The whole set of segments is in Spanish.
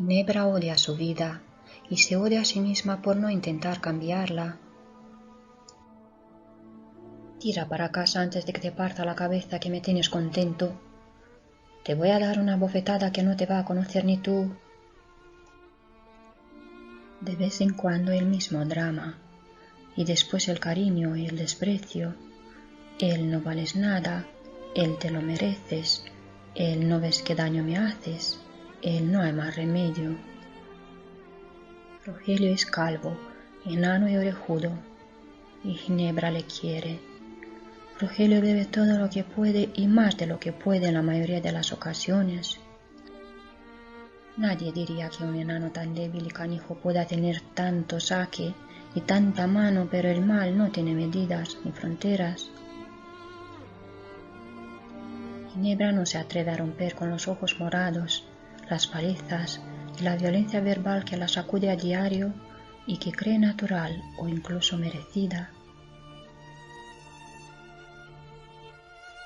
Ginebra odia su vida y se odia a sí misma por no intentar cambiarla. Tira para casa antes de que te parta la cabeza que me tienes contento. Te voy a dar una bofetada que no te va a conocer ni tú. De vez en cuando el mismo drama, y después el cariño y el desprecio. Él no vales nada, él te lo mereces, él no ves qué daño me haces, él no hay más remedio. Rogelio es calvo, enano y orejudo, y Ginebra le quiere. Rogelio bebe todo lo que puede y más de lo que puede en la mayoría de las ocasiones. Nadie diría que un enano tan débil y canijo pueda tener tanto saque y tanta mano, pero el mal no tiene medidas ni fronteras. Ginebra no se atreve a romper con los ojos morados, las palizas y la violencia verbal que la sacude a diario y que cree natural o incluso merecida.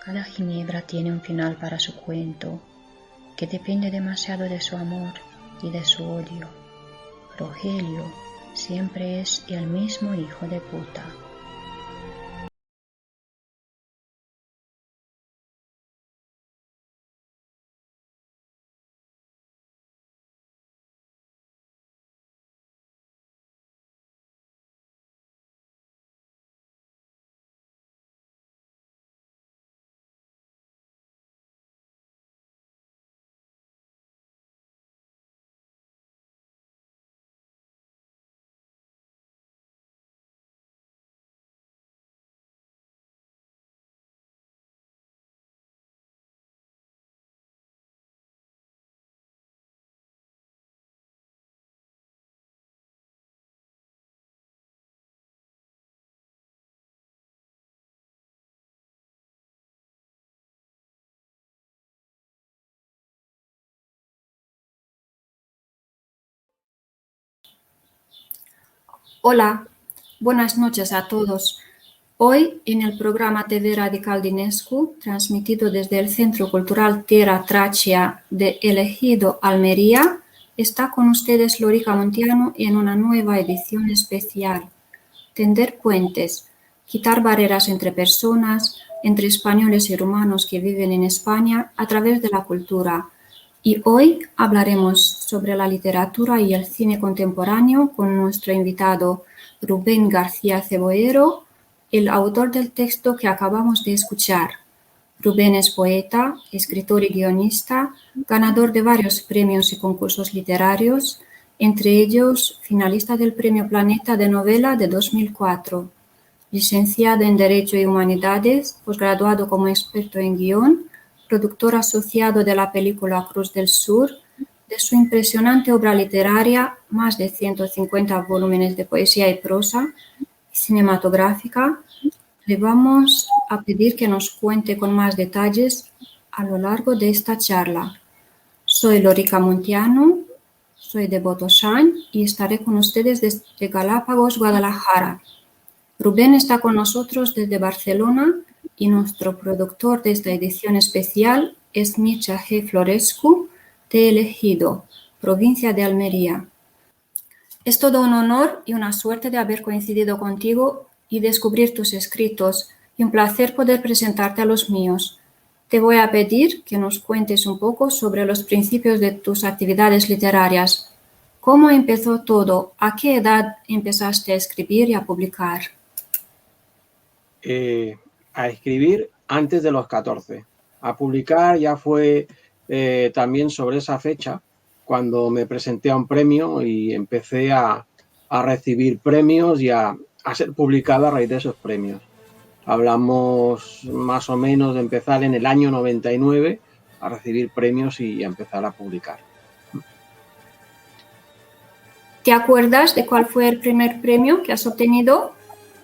Cada Ginebra tiene un final para su cuento, que depende demasiado de su amor y de su odio. Rogelio siempre es el mismo hijo de puta. Hola, buenas noches a todos. Hoy en el programa TV Radical Dinescu, transmitido desde el Centro Cultural Tierra Tracia de El Ejido, Almería, está con ustedes Lorica Montiano en una nueva edición especial. Tender puentes, quitar barreras entre personas, entre españoles y rumanos que viven en España a través de la cultura. Y hoy hablaremos sobre la literatura y el cine contemporáneo con nuestro invitado Rubén García Cebollero, el autor del texto que acabamos de escuchar. Rubén es poeta, escritor y guionista, ganador de varios premios y concursos literarios, entre ellos finalista del Premio Planeta de Novela de 2004, licenciado en Derecho y Humanidades, posgraduado como experto en guión, productor asociado de la película Cruz del Sur, de su impresionante obra literaria, más de 150 volúmenes de poesía y prosa, cinematográfica. Le vamos a pedir que nos cuente con más detalles a lo largo de esta charla. Soy Lorica Montiano, soy de Botoshain y estaré con ustedes desde Galápagos, Guadalajara. Rubén está con nosotros desde Barcelona y nuestro productor de esta edición especial es Mircea G. Florescu, de El Ejido, provincia de Almería. Es todo un honor y una suerte de haber coincidido contigo y descubrir tus escritos, y un placer poder presentarte a los míos. Te voy a pedir que nos cuentes un poco sobre los principios de tus actividades literarias. ¿Cómo empezó todo? ¿A qué edad empezaste a escribir y a publicar? A escribir antes de los 14. A publicar ya fue también sobre esa fecha, cuando me presenté a un premio y empecé a recibir premios y a ser publicado a raíz de esos premios. Hablamos más o menos de empezar en el año 99 a recibir premios y a empezar a publicar. ¿Te acuerdas de cuál fue el primer premio que has obtenido?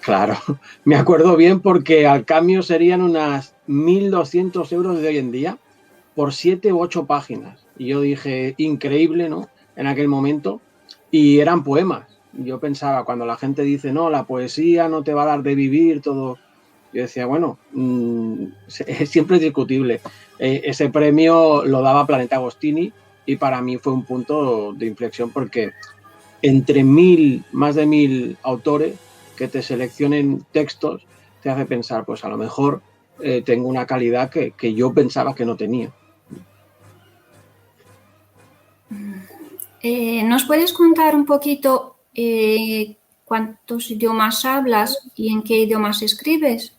Claro, me acuerdo bien porque al cambio serían unas 1.200 euros de hoy en día por 7 u 8 páginas. Y yo dije, increíble, ¿no? En aquel momento. Y eran poemas. Yo pensaba, cuando la gente dice, no, la poesía no te va a dar de vivir, todo. Yo decía, bueno, siempre es discutible. Ese premio lo daba Planeta Agostini y para mí fue un punto de inflexión porque entre más de 1000 autores que te seleccionen textos te hace pensar, pues a lo mejor tengo una calidad que yo pensaba que no tenía. ¿Nos puedes contar un poquito cuántos idiomas hablas y en qué idiomas escribes?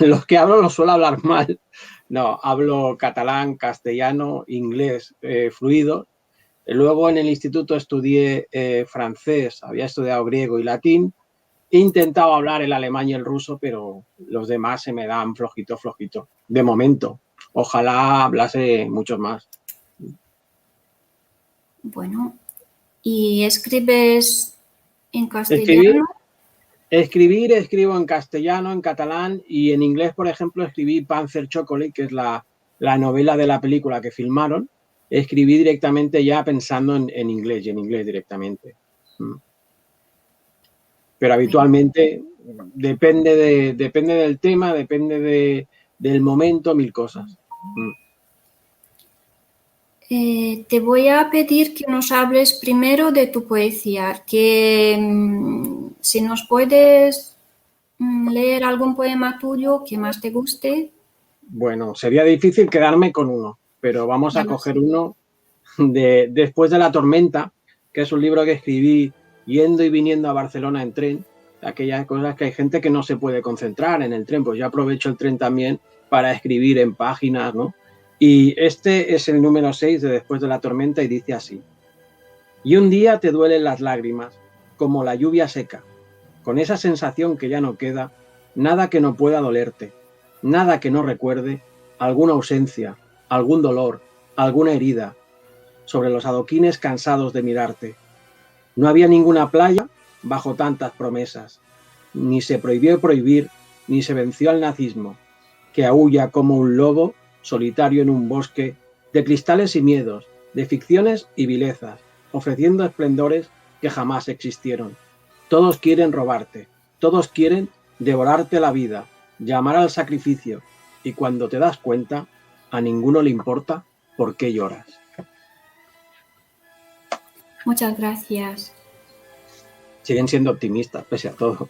Los que hablo los suelo hablar mal. No, hablo catalán, castellano, inglés fluido. Luego en el instituto estudié francés, había estudiado griego y latín. He intentado hablar el alemán y el ruso, pero los demás se me dan flojito, flojito. De momento. Ojalá hablase muchos más. Bueno, ¿y escribes en castellano? Escribo en castellano, en catalán y en inglés, por ejemplo, escribí Panzer Chocolate, que es la novela de la película que filmaron. Escribí directamente ya pensando en inglés y en inglés directamente. Pero habitualmente depende del tema, depende del momento, 1000 cosas. Te voy a pedir que nos hables primero de tu poesía, que si nos puedes leer algún poema tuyo que más te guste. Bueno, sería difícil quedarme con uno, pero vamos a coger uno de Después de la tormenta, que es un libro que escribí yendo y viniendo a Barcelona en tren. Aquellas cosas que hay gente que no se puede concentrar en el tren, pues yo aprovecho el tren también para escribir en páginas, ¿no? Y este es el número 6 de Después de la tormenta y dice así: y un día te duelen las lágrimas, como la lluvia seca, con esa sensación que ya no queda, nada que no pueda dolerte, nada que no recuerde, alguna ausencia, algún dolor, alguna herida, sobre los adoquines cansados de mirarte. No había ninguna playa bajo tantas promesas, ni se prohibió prohibir, ni se venció al nazismo, que aúlla como un lobo solitario en un bosque de cristales y miedos, de ficciones y vilezas, ofreciendo esplendores que jamás existieron. Todos quieren robarte, todos quieren devorarte la vida, llamar al sacrificio, y cuando te das cuenta, a ninguno le importa por qué lloras. Muchas gracias. Siguen siendo optimistas, pese a todo.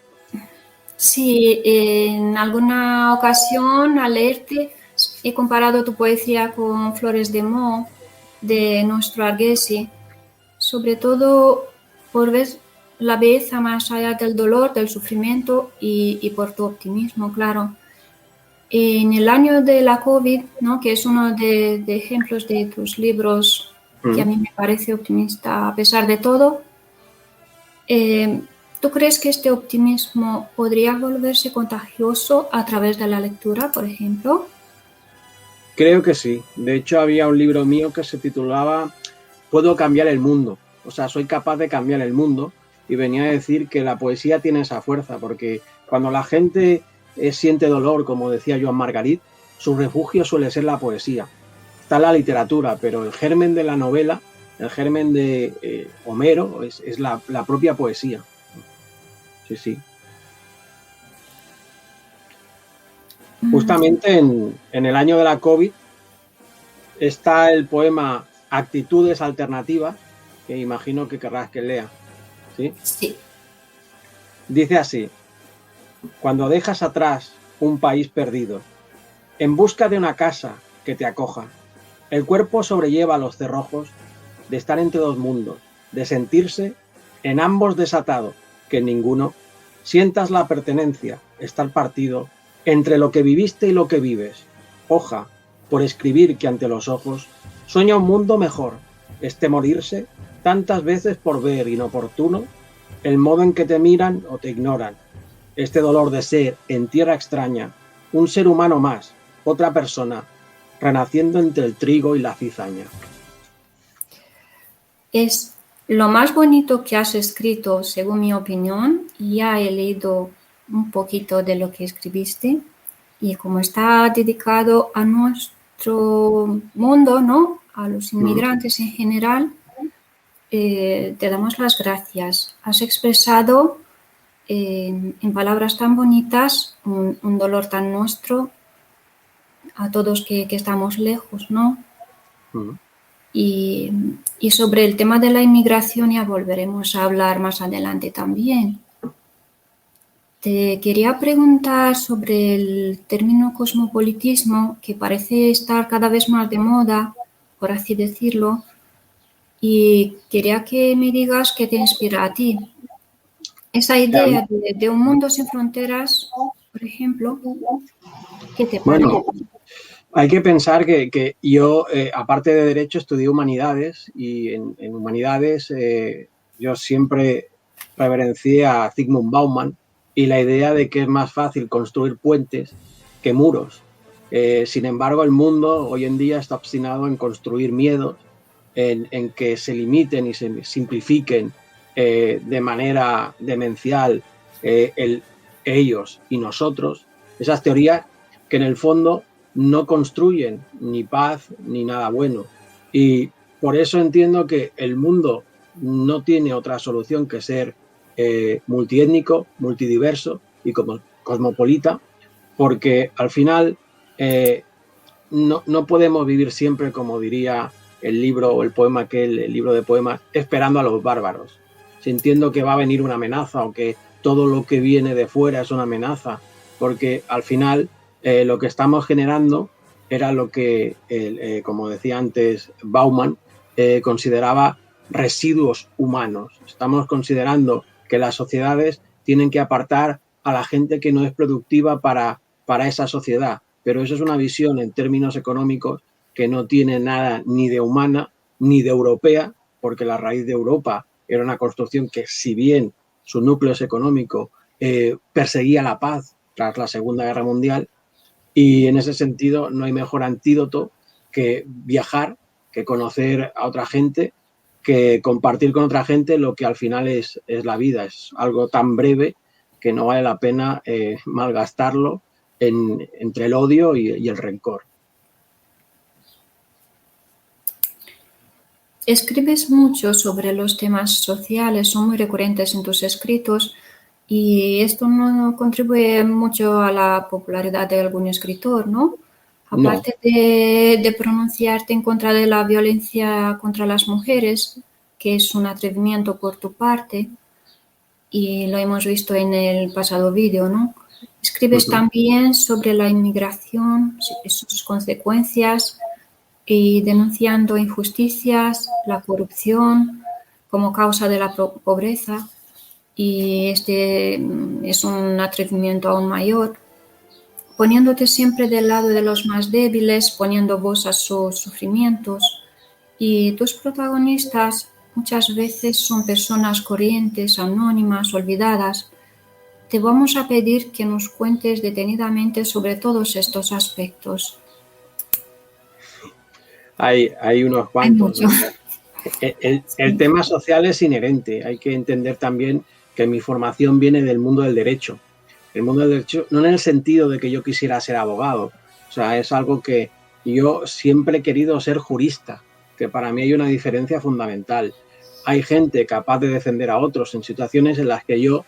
Sí, en alguna ocasión al leerte he comparado tu poesía con Flores de Moho de nuestro Arguesi, sobre todo por ver la belleza más allá del dolor, del sufrimiento y por tu optimismo, claro. En el año de la COVID, ¿no?, que es uno de ejemplos de tus libros que a mí me parece optimista a pesar de todo, ¿tú crees que este optimismo podría volverse contagioso a través de la lectura, por ejemplo? Creo que sí. De hecho, había un libro mío que se titulaba Puedo cambiar el mundo. O sea, soy capaz de cambiar el mundo. Y venía a decir que la poesía tiene esa fuerza, porque cuando la gente siente dolor, como decía Joan Margarit, su refugio suele ser la poesía. Está la literatura, pero el germen de la novela, el germen de Homero, es la propia poesía. Sí, sí. Justamente en el año de la COVID está el poema Actitudes Alternativas, que imagino que querrás que lea. ¿Sí? Sí. Dice así: cuando dejas atrás un país perdido, en busca de una casa que te acoja, el cuerpo sobrelleva los cerrojos de estar entre dos mundos, de sentirse en ambos desatado, que en ninguno sientas la pertenencia, estar partido entre lo que viviste y lo que vives. Hoja, por escribir que ante los ojos sueña un mundo mejor, este morirse tantas veces por ver inoportuno el modo en que te miran o te ignoran. Este dolor de ser en tierra extraña, un ser humano más, otra persona, renaciendo entre el trigo y la cizaña. Es lo más bonito que has escrito, según mi opinión. Ya he leído un poquito de lo que escribiste y como está dedicado a nuestro mundo, ¿no?, a los inmigrantes en general, te damos las gracias. Has expresado en palabras tan bonitas un dolor tan nuestro a todos que estamos lejos, ¿no? Y, y sobre el tema de la inmigración ya volveremos a hablar más adelante también. Te quería preguntar sobre el término cosmopolitismo, que parece estar cada vez más de moda, por así decirlo, y quería que me digas qué te inspira a ti. Esa idea de un mundo sin fronteras, por ejemplo, ¿qué te parece? Bueno, hay que pensar que yo, aparte de Derecho, estudié Humanidades y en Humanidades yo siempre reverencié a Zygmunt Bauman y la idea de que es más fácil construir puentes que muros. Sin embargo, el mundo hoy en día está obstinado en construir miedos, en que se limiten y se simplifiquen de manera demencial ellos y nosotros. Esas teorías que en el fondo no construyen ni paz ni nada bueno. Y por eso entiendo que el mundo no tiene otra solución que ser multiétnico, multidiverso y cosmopolita, porque al final no podemos vivir siempre, como diría el libro o el poema aquel, el libro de poemas, esperando a los bárbaros, sintiendo que va a venir una amenaza o que todo lo que viene de fuera es una amenaza, porque al final lo que estamos generando era lo que, como decía antes Bauman, consideraba residuos humanos. Estamos considerando que las sociedades tienen que apartar a la gente que no es productiva para esa sociedad, pero eso es una visión en términos económicos que no tiene nada ni de humana ni de europea, porque la raíz de Europa era una construcción que, si bien su núcleo es económico, perseguía la paz tras la Segunda Guerra Mundial, y en ese sentido no hay mejor antídoto que viajar, que conocer a otra gente, que compartir con otra gente lo que al final es la vida. Es algo tan breve que no vale la pena malgastarlo entre el odio y el rencor. Escribes mucho sobre los temas sociales, son muy recurrentes en tus escritos y esto no contribuye mucho a la popularidad de algún escritor, ¿no? Aparte de pronunciarte en contra de la violencia contra las mujeres, que es un atrevimiento por tu parte, y lo hemos visto en el pasado vídeo, ¿no? Escribes también sobre la inmigración, sus consecuencias, y denunciando injusticias, la corrupción como causa de la pobreza, y este es un atrevimiento aún mayor, poniéndote siempre del lado de los más débiles, poniendo voz a sus sufrimientos, y tus protagonistas muchas veces son personas corrientes, anónimas, olvidadas. Te vamos a pedir que nos cuentes detenidamente sobre todos estos aspectos. Hay unos cuantos. ¿No? El tema social es inherente. Hay que entender también que mi formación viene del mundo del derecho. El mundo del derecho, no en el sentido de que yo quisiera ser abogado. O sea, es algo que yo siempre he querido ser jurista, que para mí hay una diferencia fundamental. Hay gente capaz de defender a otros en situaciones en las que yo,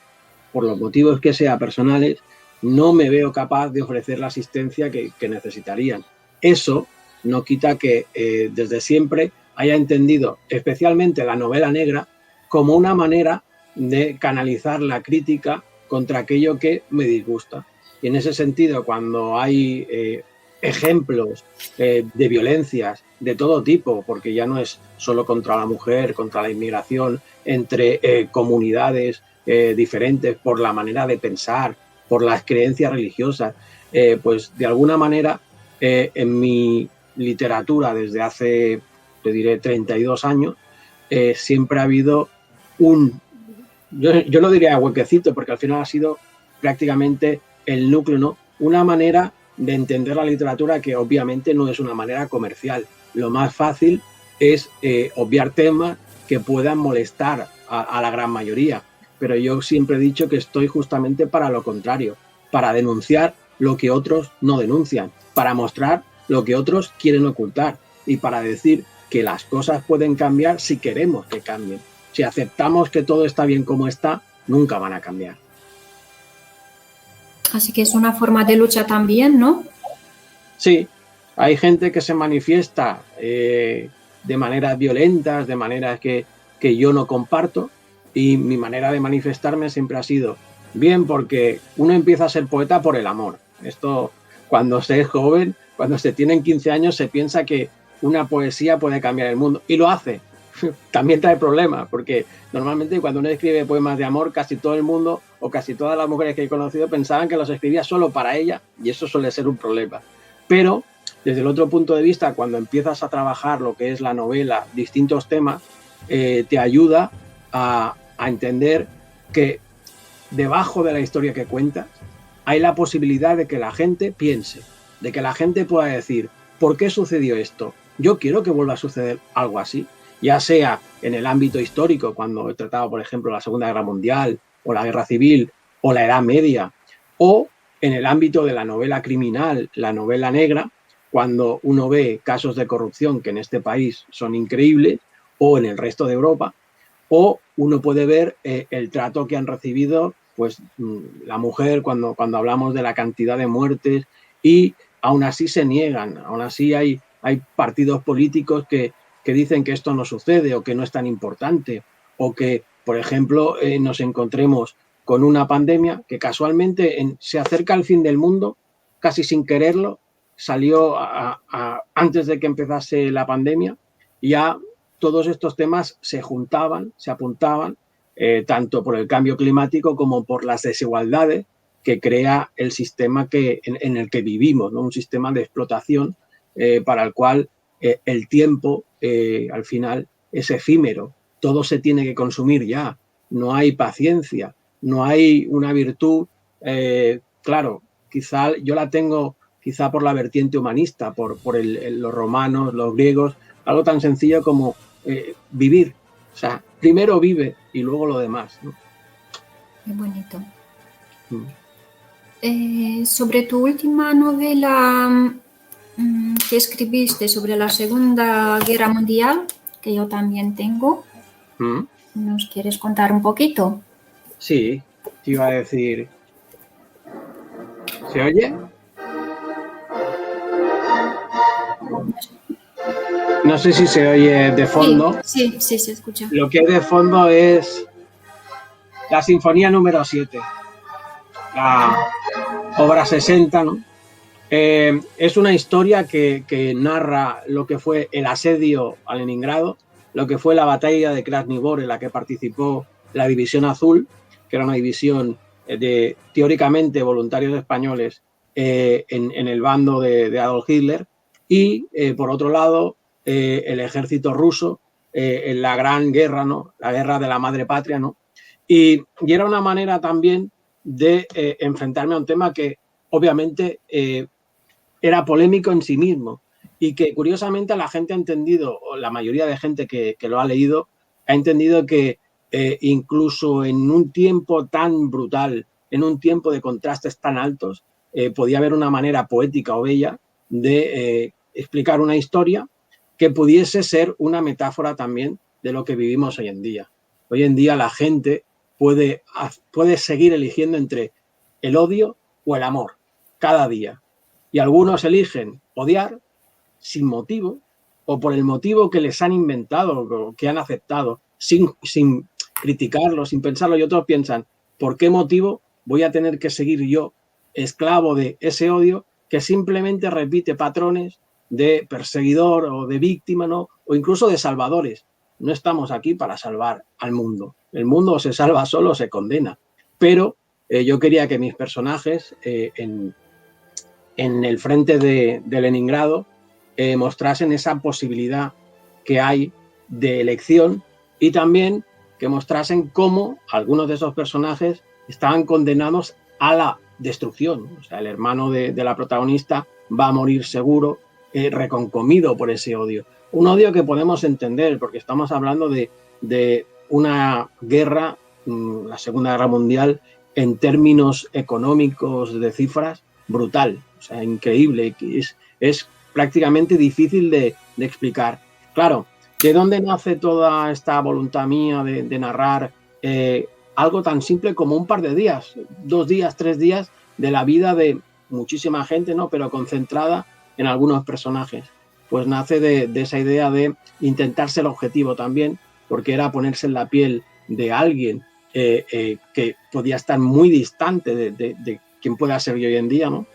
por los motivos que sea personales, no me veo capaz de ofrecer la asistencia que necesitarían. Eso no quita que desde siempre haya entendido especialmente la novela negra como una manera de canalizar la crítica contra aquello que me disgusta. Y en ese sentido, cuando hay ejemplos de violencias de todo tipo, porque ya no es solo contra la mujer, contra la inmigración, entre comunidades diferentes, por la manera de pensar, por las creencias religiosas, pues de alguna manera en mi literatura desde hace, te diré, 32 años, siempre ha habido yo no diría huequecito, porque al final ha sido prácticamente el núcleo, ¿no? Una manera de entender la literatura que obviamente no es una manera comercial. Lo más fácil es obviar temas que puedan molestar a la gran mayoría. Pero yo siempre he dicho que estoy justamente para lo contrario, para denunciar lo que otros no denuncian, para mostrar lo que otros quieren ocultar y para decir que las cosas pueden cambiar si queremos que cambien. Si aceptamos que todo está bien como está, nunca van a cambiar. Así que es una forma de lucha también, ¿no? Sí, hay gente que se manifiesta de maneras violentas, de maneras que yo no comparto, y mi manera de manifestarme siempre ha sido bien, porque uno empieza a ser poeta por el amor. Esto, cuando se es joven, cuando se tienen 15 años, se piensa que una poesía puede cambiar el mundo, y lo hace. También trae problemas, porque normalmente cuando uno escribe poemas de amor, casi todo el mundo o casi todas las mujeres que he conocido pensaban que los escribía solo para ella, y eso suele ser un problema. Pero desde el otro punto de vista, cuando empiezas a trabajar lo que es la novela, distintos temas, te ayuda a entender que debajo de la historia que cuentas hay la posibilidad de que la gente piense, de que la gente pueda decir, ¿por qué sucedió esto? Yo quiero que vuelva a suceder algo así, ya sea en el ámbito histórico, cuando he tratado, por ejemplo, la Segunda Guerra Mundial, o la Guerra Civil, o la Edad Media, o en el ámbito de la novela criminal, la novela negra, cuando uno ve casos de corrupción que en este país son increíbles, o en el resto de Europa, o uno puede ver el trato que han recibido pues la mujer cuando hablamos de la cantidad de muertes, y aún así se niegan, aún así hay partidos políticos que dicen que esto no sucede o que no es tan importante, o que, por ejemplo, nos encontremos con una pandemia que casualmente se acerca al fin del mundo, casi sin quererlo, salió antes de que empezase la pandemia, y ya todos estos temas se juntaban, se apuntaban, tanto por el cambio climático como por las desigualdades que crea el sistema en el que vivimos, ¿no? Un sistema de explotación para el cual el tiempo al final es efímero, todo se tiene que consumir ya, no hay paciencia, no hay una virtud, claro, quizá yo la tengo quizá por la vertiente humanista, por los romanos, los griegos, algo tan sencillo como vivir, o sea, primero vive y luego lo demás, ¿no? Qué bonito. Sobre tu última novela que escribiste sobre la Segunda Guerra Mundial, que yo también tengo, ¿nos quieres contar un poquito? Sí, te iba a decir... ¿Se oye? No sé si se oye de fondo. Sí, se escucha. Lo que hay de fondo es la Sinfonía número 7, la obra 60, ¿no? Es una historia que narra lo que fue el asedio a Leningrado, lo que fue la batalla de Krasny Bor, en la que participó la División Azul, que era una división de, teóricamente, voluntarios españoles en el bando de Adolf Hitler, y por otro lado el ejército ruso en la Gran Guerra, ¿no? La guerra de la madre patria, ¿no? Y era una manera también de enfrentarme a un tema que obviamente era polémico en sí mismo, y que curiosamente la gente ha entendido, o la mayoría de gente que lo ha leído, ha entendido que incluso en un tiempo tan brutal, en un tiempo de contrastes tan altos, podía haber una manera poética o bella de explicar una historia que pudiese ser una metáfora también de lo que vivimos hoy en día. Hoy en día la gente puede seguir eligiendo entre el odio o el amor cada día. Y algunos eligen odiar sin motivo, o por el motivo que les han inventado o que han aceptado, sin criticarlo, sin pensarlo, y otros piensan, ¿por qué motivo voy a tener que seguir yo esclavo de ese odio que simplemente repite patrones de perseguidor o de víctima, ¿no? O incluso de salvadores? No estamos aquí para salvar al mundo. El mundo o se salva solo o se condena. Pero yo quería que mis personajes en el frente de Leningrado mostrasen esa posibilidad que hay de elección, y también que mostrasen cómo algunos de esos personajes estaban condenados a la destrucción. O sea, el hermano de la protagonista va a morir seguro, reconcomido por ese odio. Un odio que podemos entender, porque estamos hablando de una guerra, la Segunda Guerra Mundial, en términos económicos, de cifras, brutal, o sea, increíble, que es prácticamente difícil de explicar. Claro, ¿de dónde nace toda esta voluntad mía de narrar algo tan simple como un par de días, 2 días, 3 días de la vida de muchísima gente, ¿no? Pero concentrada en algunos personajes? pues nace de esa idea de intentar ser objetivo también, porque era ponerse en la piel de alguien que podía estar muy distante de quien pueda ser yo hoy en día, ¿no?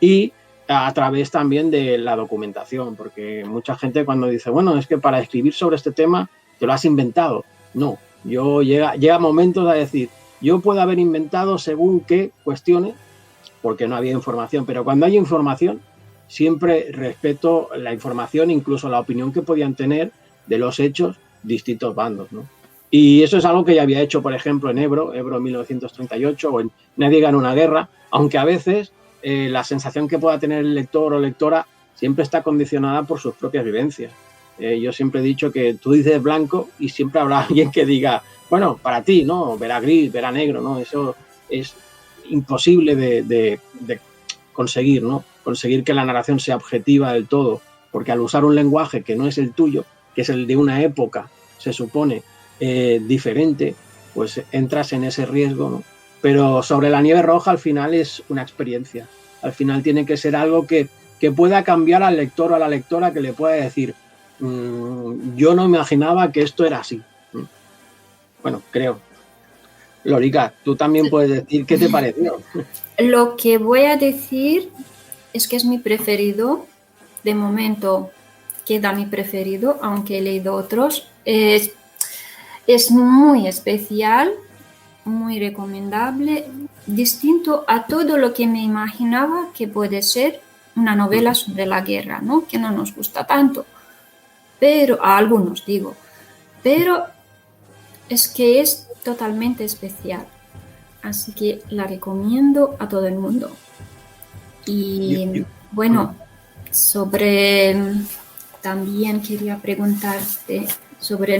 Y a través también de la documentación, porque mucha gente cuando dice, bueno, es que para escribir sobre este tema te lo has inventado. No, llega momentos a decir, yo puedo haber inventado según qué cuestiones, porque no había información, pero cuando hay información, siempre respeto la información, incluso la opinión que podían tener de los hechos distintos bandos, ¿no? Y eso es algo que ya había hecho, por ejemplo, en Ebro 1938, o en Nadie gana una guerra, aunque a veces la sensación que pueda tener el lector o lectora siempre está condicionada por sus propias vivencias. Yo siempre he dicho que tú dices blanco y siempre habrá alguien que diga, bueno, para ti, ¿no? Verá gris, verá negro, ¿no? Eso es imposible de conseguir, ¿no? Conseguir que la narración sea objetiva del todo, porque al usar un lenguaje que no es el tuyo, que es el de una época, se supone, diferente, pues entras en ese riesgo, ¿no? Pero sobre la nieve roja al final es una experiencia. Al final tiene que ser algo que pueda cambiar al lector o a la lectora, que le pueda decir, yo no me imaginaba que esto era así. Bueno, creo. Lorica, tú también puedes decir qué te pareció. Lo que voy a decir es que es mi preferido. De momento queda mi preferido, aunque he leído otros. Es muy especial, muy recomendable, distinto a todo lo que me imaginaba que puede ser una novela sobre la guerra, ¿no? Que no nos gusta tanto, pero a algunos digo, pero es que es totalmente especial, así que la recomiendo a todo el mundo. Y bueno, también quería preguntarte sobre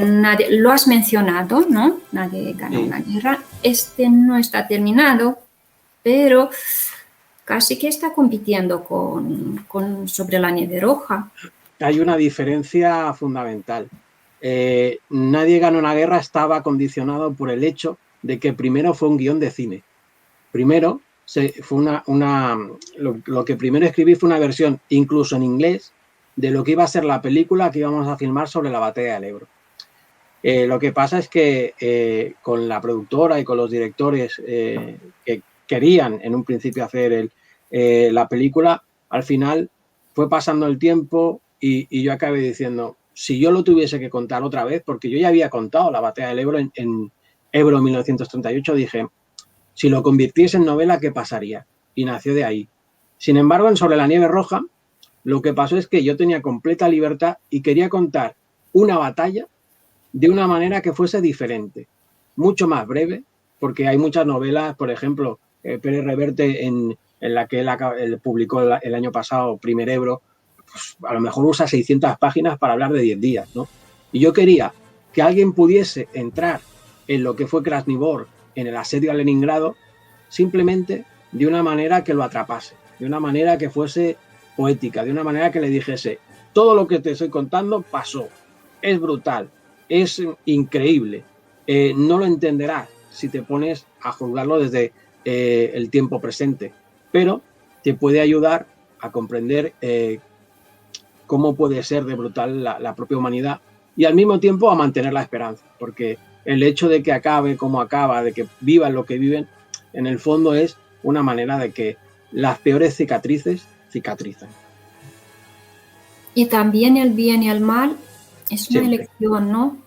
lo has mencionado, ¿no? Nadie gana una guerra. Este no está terminado, pero casi que está compitiendo con Sobre la nieve roja. Hay una diferencia fundamental. Nadie gana una guerra estaba condicionado por el hecho de que primero fue un guión de cine. Primero fue lo que primero escribí fue una versión, incluso en inglés, de lo que iba a ser la película que íbamos a filmar sobre la batalla del Ebro. Lo que pasa es que con la productora y con los directores que querían en un principio hacer la película, al final fue pasando el tiempo y yo acabé diciendo, si yo lo tuviese que contar otra vez, porque yo ya había contado la batalla del Ebro en Ebro 1938, dije, si lo convirtiese en novela, ¿qué pasaría? Y nació de ahí. Sin embargo, en Sobre la nieve roja, lo que pasó es que yo tenía completa libertad y quería contar una batalla de una manera que fuese diferente, mucho más breve, porque hay muchas novelas, por ejemplo, Pérez Reverte, en la que él publicó el año pasado, Primer Ebro, pues a lo mejor usa 600 páginas para hablar de 10 días, ¿no? Y yo quería que alguien pudiese entrar en lo que fue Krasnivor, en el asedio a Leningrado, simplemente de una manera que lo atrapase, de una manera que fuese poética, de una manera que le dijese, todo lo que te estoy contando pasó, es brutal, es increíble, no lo entenderás si te pones a juzgarlo desde el tiempo presente, pero te puede ayudar a comprender cómo puede ser de brutal la propia humanidad y al mismo tiempo a mantener la esperanza, porque el hecho de que acabe como acaba, de que vivan lo que viven, en el fondo es una manera de que las peores cicatrices cicatrizan. Y también el bien y el mal es una elección, ¿no?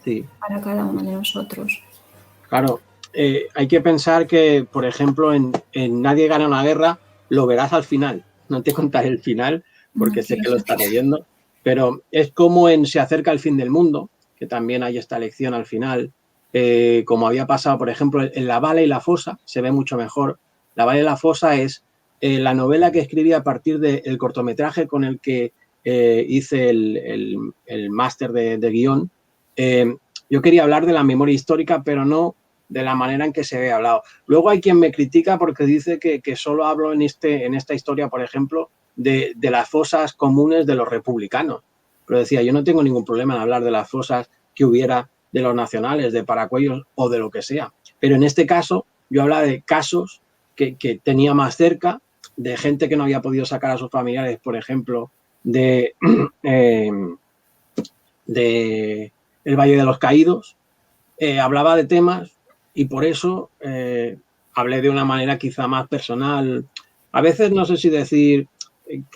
Sí. Para cada uno de nosotros. Claro, hay que pensar que, por ejemplo, en Nadie gana una guerra, lo verás al final. No te contaré el final, porque sé que lo estás leyendo, pero es como en Se acerca el fin del mundo, que también hay esta lección al final, como había pasado, por ejemplo, en La bala y la fosa, se ve mucho mejor. La bala y la fosa es la novela que escribí a partir del cortometraje con el que hice el máster de guión. Yo quería hablar de la memoria histórica, pero no de la manera en que se había hablado. Luego hay quien me critica porque dice que solo hablo en esta historia, por ejemplo, de las fosas comunes de los republicanos. Pero decía, yo no tengo ningún problema en hablar de las fosas que hubiera de los nacionales, de Paracuellos o de lo que sea. Pero en este caso, yo hablaba de casos que tenía más cerca, de gente que no había podido sacar a sus familiares, por ejemplo, de El Valle de los Caídos, hablaba de temas y por eso hablé de una manera quizá más personal. A veces no sé si decir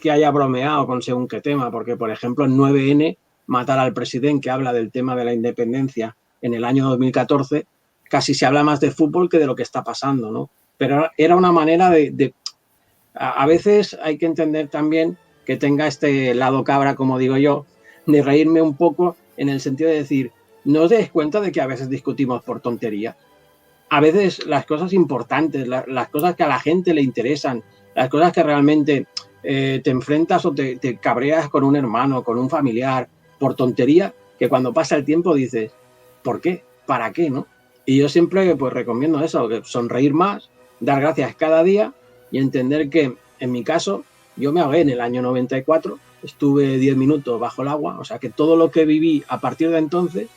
que haya bromeado con según qué tema, porque por ejemplo en 9N, Matar al Presidente, que habla del tema de la independencia en el año 2014, casi se habla más de fútbol que de lo que está pasando, ¿no? Pero era una manera a veces hay que entender también que tenga este lado cabra, como digo yo, de reírme un poco en el sentido de decir, no os des cuenta de que a veces discutimos por tontería. A veces las cosas importantes, las cosas que a la gente le interesan, las cosas que realmente te enfrentas o te cabreas con un hermano, con un familiar, por tontería, que cuando pasa el tiempo dices, ¿por qué? ¿Para qué? ¿No? Y yo siempre pues recomiendo eso, que sonreír más, dar gracias cada día y entender que, en mi caso, yo me ahogué en el año 94, estuve 10 minutos bajo el agua, o sea que todo lo que viví a partir de entonces,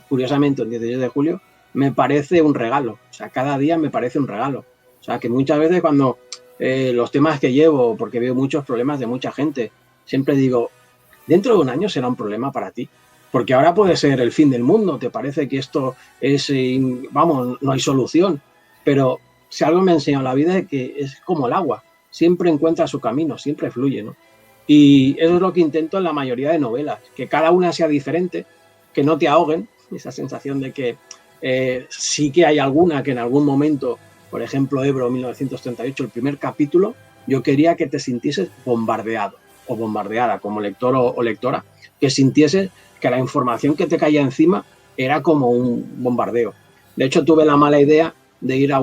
curiosamente el 16 de julio, me parece un regalo, o sea, cada día me parece un regalo. O sea, que muchas veces cuando los temas que llevo, porque veo muchos problemas de mucha gente, siempre digo, dentro de un año será un problema para ti, porque ahora puede ser el fin del mundo, te parece que esto es, vamos, no hay solución, pero si algo me ha enseñado la vida es que es como el agua, siempre encuentra su camino, siempre fluye, ¿no? Y eso es lo que intento en la mayoría de novelas, que cada una sea diferente, que no te ahoguen, esa sensación de que sí que hay alguna que en algún momento, por ejemplo, Ebro 1938, el primer capítulo, yo quería que te sintieses bombardeado o bombardeada como lector o lectora, que sintieses que la información que te caía encima era como un bombardeo. De hecho, tuve la mala idea de ir a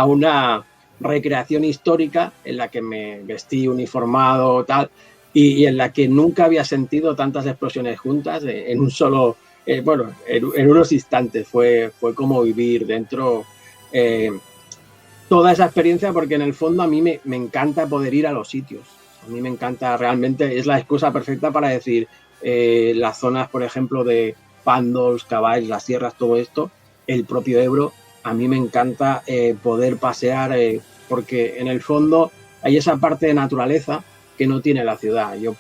una recreación histórica en la que me vestí uniformado tal y en la que nunca había sentido tantas explosiones juntas en un solo... bueno, en unos instantes fue como vivir dentro toda esa experiencia, porque en el fondo a mí me encanta poder ir a los sitios. A mí me encanta, realmente es la excusa perfecta para decir las zonas, por ejemplo, de Pàndols, Cavalls, las sierras, todo esto, el propio Ebro, a mí me encanta poder pasear porque en el fondo hay esa parte de naturaleza que no tiene la ciudad. Yo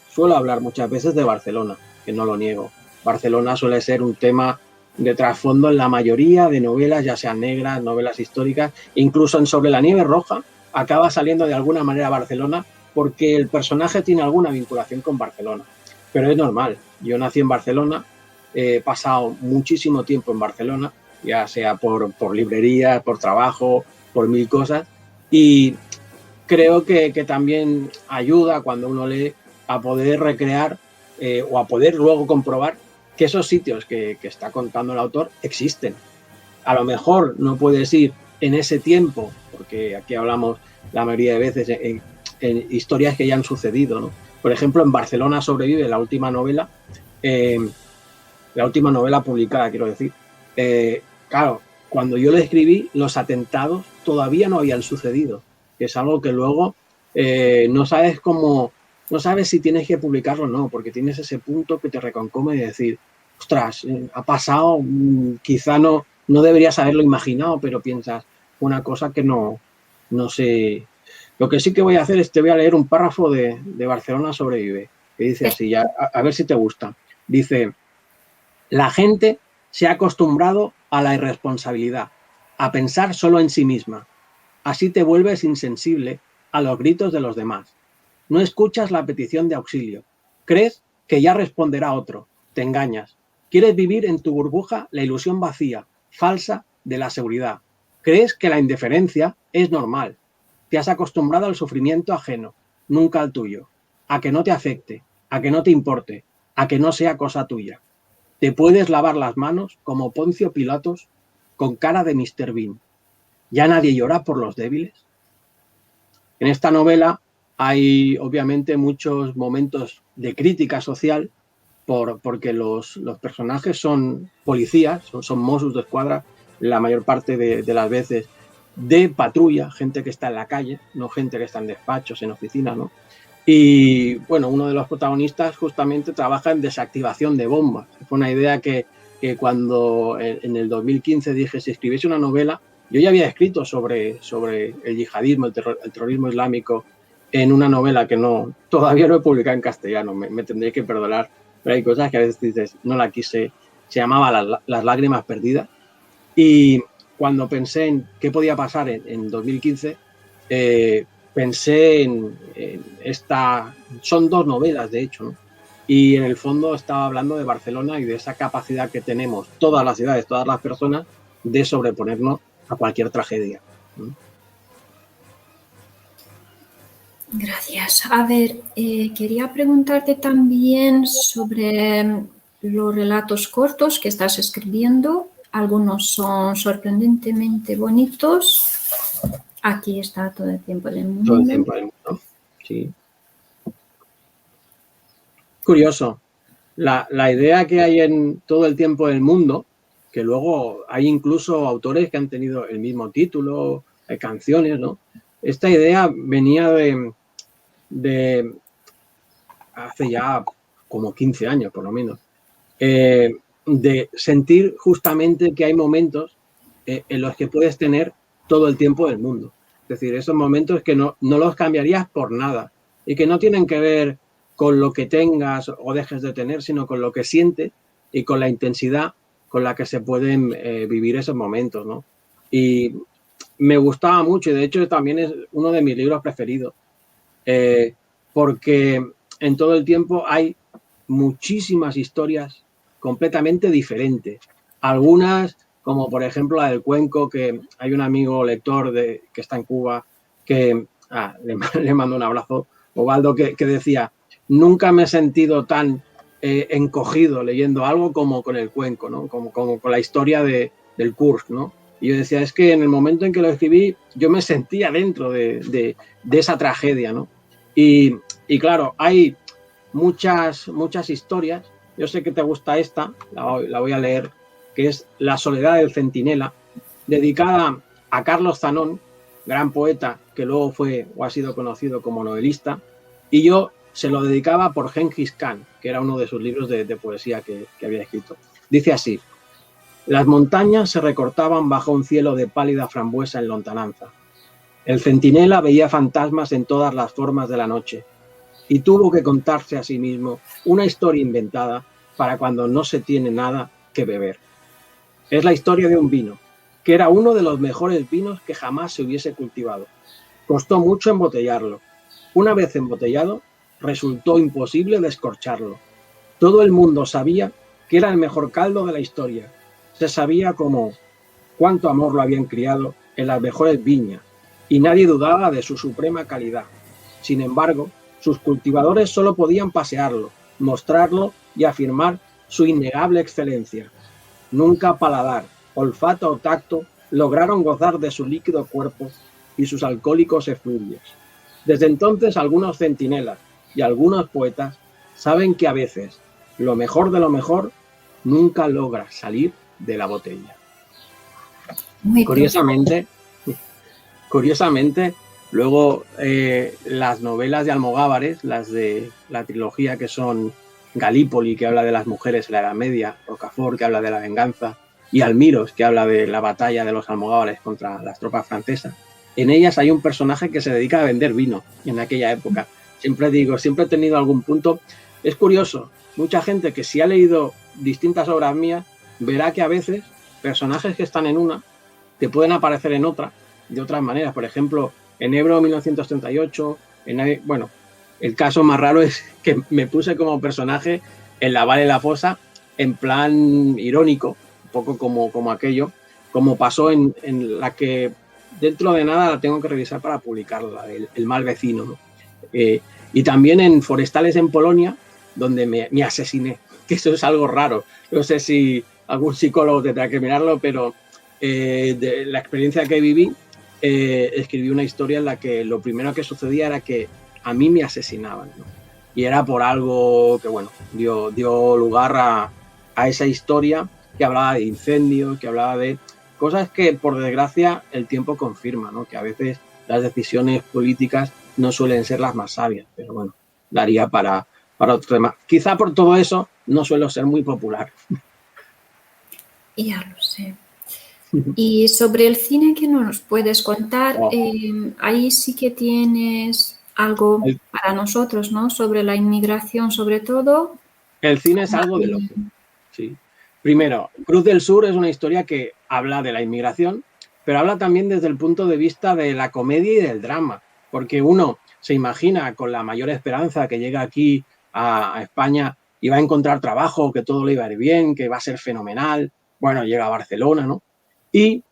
suelo hablar muchas veces de Barcelona, que no lo niego. Barcelona suele ser un tema de trasfondo en la mayoría de novelas, ya sean negras, novelas históricas, incluso en Sobre la nieve roja acaba saliendo de alguna manera Barcelona porque el personaje tiene alguna vinculación con Barcelona. Pero es normal, yo nací en Barcelona, he pasado muchísimo tiempo en Barcelona, ya sea por librerías, por trabajo, por mil cosas, y creo que también ayuda cuando uno lee a poder recrear o a poder luego comprobar que esos sitios que está contando el autor existen. A lo mejor no puedes ir en ese tiempo, porque aquí hablamos la mayoría de veces en historias que ya han sucedido, ¿no? Por ejemplo, en Barcelona sobrevive la última novela publicada, quiero decir. Claro, cuando yo la escribí, los atentados todavía no habían sucedido, que es algo que luego no sabes cómo... No sabes si tienes que publicarlo o no, porque tienes ese punto que te reconcome de decir, ostras, ha pasado, quizá no deberías haberlo imaginado, pero piensas una cosa que no sé. Lo que sí que voy a hacer es te voy a leer un párrafo de Barcelona sobrevive, que dice así, ya, a ver si te gusta. Dice, la gente se ha acostumbrado a la irresponsabilidad, a pensar solo en sí misma. Así te vuelves insensible a los gritos de los demás. No escuchas la petición de auxilio. Crees que ya responderá otro. Te engañas. Quieres vivir en tu burbuja la ilusión vacía, falsa, de la seguridad. Crees que la indiferencia es normal. Te has acostumbrado al sufrimiento ajeno, nunca al tuyo. A que no te afecte, a que no te importe, a que no sea cosa tuya. Te puedes lavar las manos como Poncio Pilatos con cara de Mr. Bean. ¿Ya nadie llora por los débiles? En esta novela hay obviamente muchos momentos de crítica social porque los personajes son policías, son Mossos d'Esquadra la mayor parte de las veces, de patrulla, gente que está en la calle, no gente que está en despachos, en oficinas, ¿no? Y bueno, uno de los protagonistas justamente trabaja en desactivación de bombas. Fue una idea que cuando en el 2015 dije, si escribiese una novela, yo ya había escrito sobre el yihadismo, el terrorismo islámico en una novela que todavía no he publicado en castellano, me tendré que perdonar, pero hay cosas que a veces dices, no la quise, se llamaba Las lágrimas perdidas, y cuando pensé en qué podía pasar en 2015, pensé en son 2 novelas de hecho, ¿no? Y en el fondo estaba hablando de Barcelona y de esa capacidad que tenemos todas las ciudades, todas las personas, de sobreponernos a cualquier tragedia. Gracias. A ver, quería preguntarte también sobre los relatos cortos que estás escribiendo. Algunos son sorprendentemente bonitos. Aquí está Todo el tiempo del mundo. Todo el tiempo del mundo, sí. Curioso. La idea que hay en Todo el tiempo del mundo, que luego hay incluso autores que han tenido el mismo título, hay canciones, ¿no? Esta idea venía de hace ya como 15 años, por lo menos, de sentir justamente que hay momentos en los que puedes tener todo el tiempo del mundo. Es decir, esos momentos que no los cambiarías por nada y que no tienen que ver con lo que tengas o dejes de tener, sino con lo que sientes y con la intensidad con la que se pueden vivir esos momentos, ¿no? Y me gustaba mucho y de hecho también es uno de mis libros preferidos, porque en Todo el tiempo hay muchísimas historias completamente diferentes. Algunas, como por ejemplo la del cuenco, que hay un amigo lector que está en Cuba, que le mando un abrazo, Ovaldo, que decía, nunca me he sentido tan encogido leyendo algo como con el cuenco, ¿no? Como con la historia del Kursk, ¿no? Y yo decía, es que en el momento en que lo escribí, yo me sentía dentro de esa tragedia, ¿no? Y claro, hay muchas historias. Yo sé que te gusta esta, la voy a leer, que es La soledad del centinela, dedicada a Carlos Zanón, gran poeta que luego fue o ha sido conocido como novelista, y yo se lo dedicaba por Genghis Khan, que era uno de sus libros de poesía que había escrito. Dice así: las montañas se recortaban bajo un cielo de pálida frambuesa en lontananza. El centinela veía fantasmas en todas las formas de la noche y tuvo que contarse a sí mismo una historia inventada para cuando no se tiene nada que beber. Es la historia de un vino, que era uno de los mejores vinos que jamás se hubiese cultivado. Costó mucho embotellarlo. Una vez embotellado, resultó imposible descorcharlo. Todo el mundo sabía que era el mejor caldo de la historia. Se sabía como cuánto amor lo habían criado en las mejores viñas, y nadie dudaba de su suprema calidad. Sin embargo, sus cultivadores solo podían pasearlo, mostrarlo y afirmar su innegable excelencia. Nunca paladar, olfato o tacto lograron gozar de su líquido cuerpo y sus alcohólicos efluvios. Desde entonces, algunos centinelas y algunos poetas saben que a veces lo mejor de lo mejor nunca logra salir de la botella. Curiosamente, luego las novelas de Almogávares, las de la trilogía que son Galípoli, que habla de las mujeres en la Edad Media, Rocafort, que habla de la venganza, y Almiros, que habla de la batalla de los almogávares contra las tropas francesas, en ellas hay un personaje que se dedica a vender vino en aquella época. Siempre he tenido algún punto. Es curioso, mucha gente que si ha leído distintas obras mías verá que a veces personajes que están en una te pueden aparecer en otra de otras maneras. Por ejemplo, en Ebro 1938, bueno, el caso más raro es que me puse como personaje en La Vale la Fosa en plan irónico, un poco como aquello, como pasó en la que dentro de nada la tengo que revisar para publicarla, el mal vecino, ¿no? Y también en Forestales en Polonia, donde me asesiné, que eso es algo raro. No sé si algún psicólogo tendrá que mirarlo, pero de la experiencia que viví, escribí una historia en la que lo primero que sucedía era que a mí me asesinaban, ¿no? Y era por algo que, bueno, dio lugar a esa historia que hablaba de incendios, que hablaba de cosas que, por desgracia, el tiempo confirma, ¿no? Que a veces las decisiones políticas no suelen ser las más sabias, pero bueno, daría para otro tema. Quizá por todo eso no suelo ser muy popular. Ya lo sé. Y sobre el cine, ¿qué nos puedes contar? Ahí sí que tienes algo para nosotros, ¿no? Sobre la inmigración, sobre todo. El cine es algo de loco, sí. Primero, Cruz del Sur es una historia que habla de la inmigración, pero habla también desde el punto de vista de la comedia y del drama, porque uno se imagina con la mayor esperanza que llega aquí a España y va a encontrar trabajo, que todo le va a ir bien, que va a ser fenomenal. Bueno, llega a Barcelona, ¿no? Y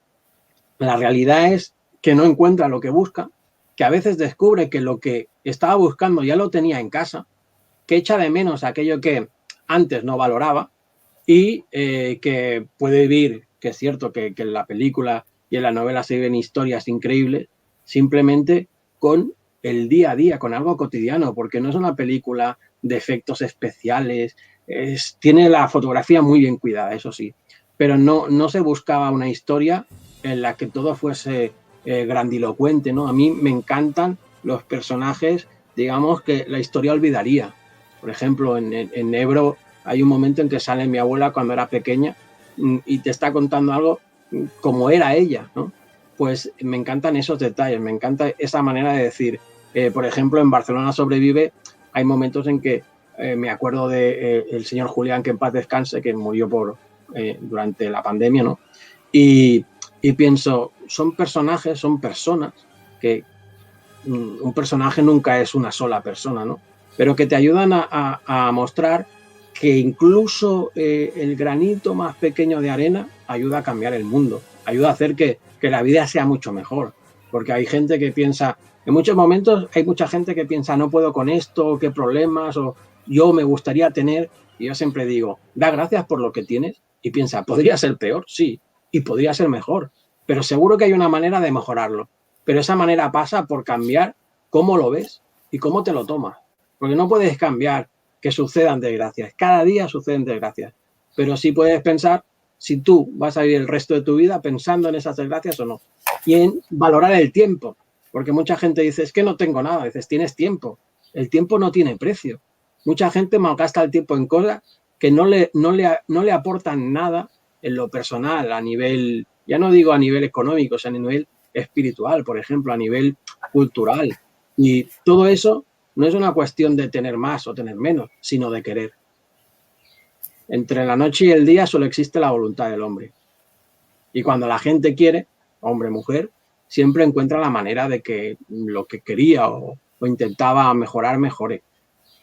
la realidad es que no encuentra lo que busca, que a veces descubre que lo que estaba buscando ya lo tenía en casa, que echa de menos aquello que antes no valoraba y que puede vivir, que es cierto que en la película y en la novela se viven historias increíbles, simplemente con el día a día, con algo cotidiano, porque no es una película de efectos especiales, tiene la fotografía muy bien cuidada, eso sí, pero no se buscaba una historia en la que todo fuese grandilocuente, ¿no? A mí me encantan los personajes, digamos, que la historia olvidaría. Por ejemplo, en Ebro hay un momento en que sale mi abuela cuando era pequeña y te está contando algo como era ella, ¿no? Pues me encantan esos detalles, me encanta esa manera de decir, por ejemplo, en Barcelona Sobrevive hay momentos en que me acuerdo de el señor Julián, que en paz descanse, que murió durante la pandemia, ¿no? Y pienso, son personajes, son personas que un personaje nunca es una sola persona, ¿no? Pero que te ayudan a mostrar que incluso el granito más pequeño de arena ayuda a cambiar el mundo, ayuda a hacer que la vida sea mucho mejor, porque hay gente que piensa, en muchos momentos hay mucha gente que piensa, no puedo con esto, qué problemas, o yo me gustaría tener, y yo siempre digo, da gracias por lo que tienes, y piensa, ¿podría ser peor? Sí, y podría ser mejor, pero seguro que hay una manera de mejorarlo, pero esa manera pasa por cambiar cómo lo ves y cómo te lo tomas, porque no puedes cambiar que sucedan desgracias, cada día suceden desgracias, pero sí puedes pensar si tú vas a vivir el resto de tu vida pensando en esas desgracias o no, y en valorar el tiempo, porque mucha gente dice, es que no tengo nada, dices, tienes tiempo, el tiempo no tiene precio, mucha gente malgasta el tiempo en cosas que no le aportan nada en lo personal, a nivel, ya no digo a nivel económico, sino a nivel espiritual, por ejemplo, a nivel cultural, y todo eso no es una cuestión de tener más o tener menos, sino de querer. Entre la noche y el día solo existe la voluntad del hombre. Y cuando la gente quiere, hombre, mujer, siempre encuentra la manera de que lo que quería o intentaba mejorar, mejore.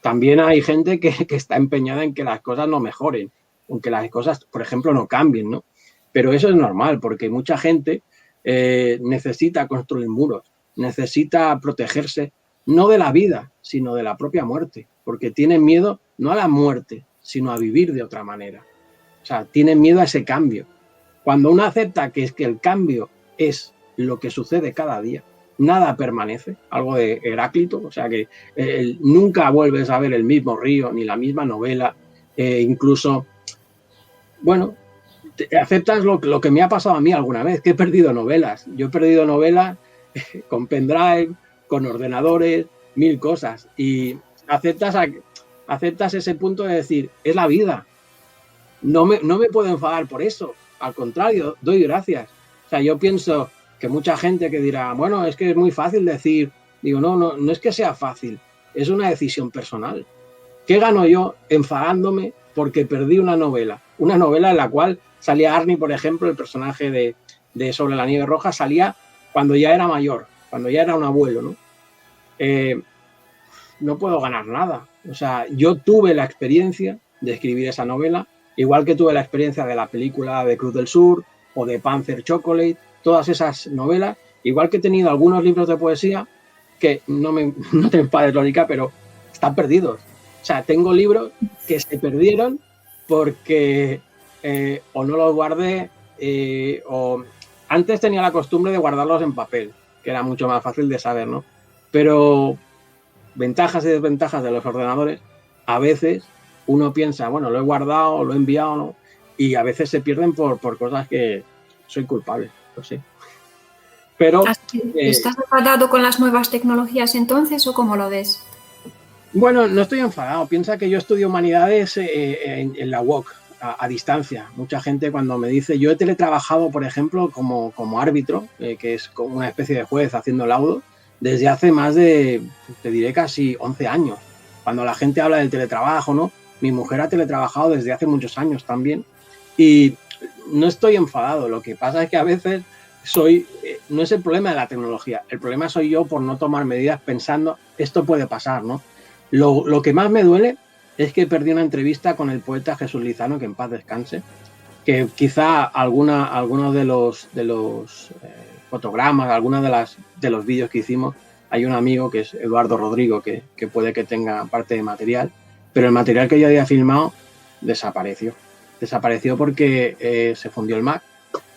También hay gente que está empeñada en que las cosas no mejoren, aunque las cosas, por ejemplo, no cambien, ¿no? Pero eso es normal, porque mucha gente necesita construir muros, necesita protegerse, no de la vida, sino de la propia muerte, porque tienen miedo no a la muerte, sino a vivir de otra manera. O sea, tienen miedo a ese cambio. Cuando uno acepta que el cambio es lo que sucede cada día, nada permanece, algo de Heráclito, o sea que nunca vuelves a ver el mismo río ni la misma novela, incluso, bueno, aceptas lo que me ha pasado a mí alguna vez, que he perdido novelas. Yo he perdido novelas con pendrive, con ordenadores, mil cosas, y aceptas ese punto de decir, es la vida, no me puedo enfadar por eso, al contrario, doy gracias. O sea, yo pienso que mucha gente que dirá, bueno, es que es muy fácil decir, digo, no es que sea fácil, es una decisión personal. ¿Qué gano yo enfadándome porque perdí una novela en la cual salía Arnie, por ejemplo, el personaje de Sobre la nieve roja, salía cuando ya era mayor, cuando ya era un abuelo, ¿no? No puedo ganar nada. O sea, yo tuve la experiencia de escribir esa novela, igual que tuve la experiencia de la película de Cruz del Sur o de Panzer Chocolate, todas esas novelas, igual que he tenido algunos libros de poesía que no te enfades, Lórica, pero están perdidos. O sea, tengo libros que se perdieron porque o no los guardé o antes tenía la costumbre de guardarlos en papel, que era mucho más fácil de saber, ¿no? Pero ventajas y desventajas de los ordenadores, a veces uno piensa, bueno, lo he guardado, lo he enviado, ¿no? Y a veces se pierden por cosas que soy culpable, lo sé. Pero, ¿estás enfadado con las nuevas tecnologías entonces o cómo lo ves? Bueno, no estoy enfadado. Piensa que yo estudio humanidades en la UOC, a distancia. Mucha gente cuando me dice, yo he teletrabajado, por ejemplo, como árbitro, que es como una especie de juez haciendo laudos, desde hace más de, te diré, casi 11 años. Cuando la gente habla del teletrabajo, ¿no? Mi mujer ha teletrabajado desde hace muchos años también. Y no estoy enfadado, lo que pasa es que a veces no es el problema de la tecnología, el problema soy yo por no tomar medidas pensando, esto puede pasar, ¿no? Lo que más me duele es que perdí una entrevista con el poeta Jesús Lizano, que en paz descanse, que quizá algunos de los fotogramas, algunos de los vídeos que hicimos, hay un amigo que es Eduardo Rodrigo, que puede que tenga parte de material, pero el material que yo había filmado desapareció. Desapareció porque se fundió el Mac